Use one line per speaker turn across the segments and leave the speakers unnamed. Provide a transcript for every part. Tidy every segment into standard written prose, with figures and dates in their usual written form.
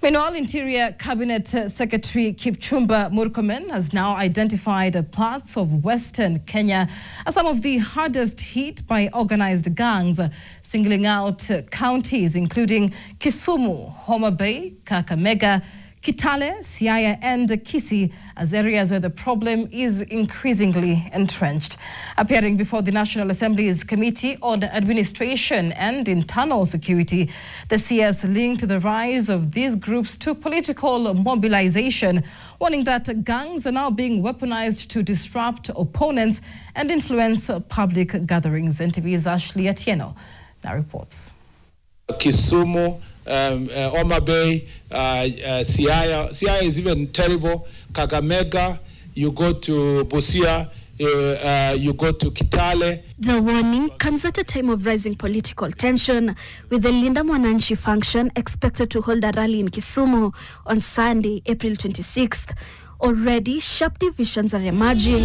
Meanwhile, Interior Cabinet Secretary Kipchumba Murkomen has now identified parts of Western Kenya as some of the hardest hit by organized gangs, singling out counties including Kisumu, Homa Bay, Kakamega, Kitale, Siaya and Kisii as areas where the problem is increasingly entrenched. Appearing before the National Assembly's Committee on Administration and Internal Security, the CS linked the rise of these groups to political mobilization, warning that gangs are now being weaponized to disrupt opponents and influence public gatherings. NTV's Ashley Atieno now reports.
Kisumu, Homa Bay, Siaya is even terrible. Kakamega, you go to Busia, you go to Kitale.
The warning comes at a time of rising political tension, with the Linda Mwananchi function expected to hold a rally in Kisumu on Sunday, April 26th. Already, sharp divisions are emerging.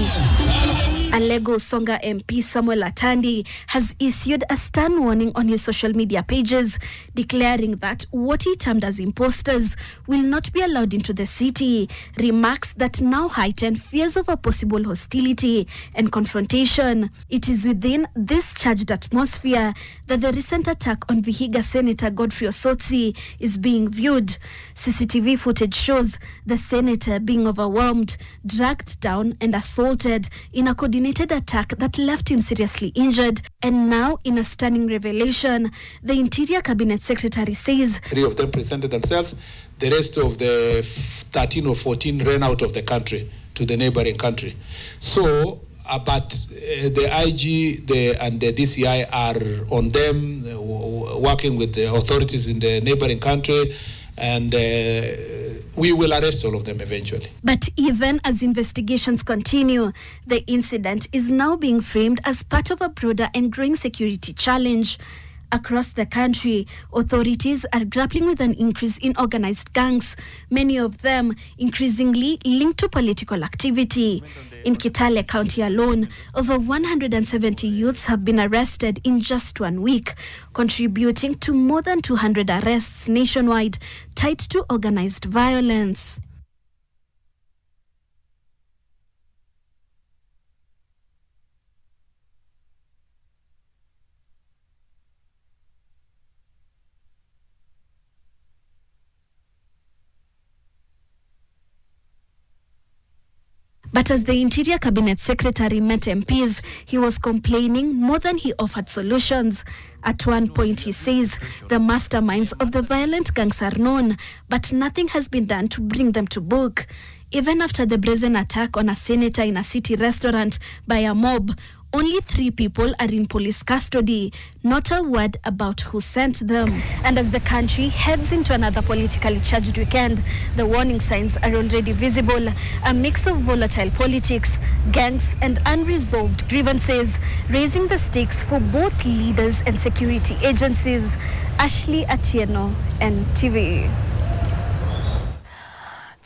Alego Songa MP Samuel Atandi has issued a stern warning on his social media pages, declaring that what he termed as imposters will not be allowed into the city, remarks that now heighten fears of a possible hostility and confrontation. It is within this charged atmosphere that the recent attack on Vihiga Senator Godfrey Osotsi is being viewed. CCTV footage shows the senator being overwhelmed, dragged down and assaulted in a coordinated attack that left him seriously injured. And now, in a stunning revelation, the Interior Cabinet Secretary says
3 of them presented themselves. The rest of the 13 or 14 ran out of the country to the neighboring country. So, but the IG and the DCI are on them, working with the authorities in the neighboring country, and we will arrest all of them eventually.
But even as investigations continue, the incident is now being framed as part of a broader and growing security challenge. Across the country, authorities are grappling with an increase in organized gangs, many of them increasingly linked to political activity. In Kitale County alone, over 170 youths have been arrested in just 1 week, contributing to more than 200 arrests nationwide tied to organized violence. But as the Interior Cabinet Secretary met MPs, he was complaining more than he offered solutions. At one point, he says the masterminds of the violent gangs are known, but nothing has been done to bring them to book. Even after the brazen attack on a senator in a city restaurant by a mob, only 3 people are in police custody, not a word about who sent them. And as the country heads into another politically charged weekend, the warning signs are already visible. A mix of volatile politics, gangs and unresolved grievances, raising the stakes for both leaders and security agencies. Ashley Atieno, NTV.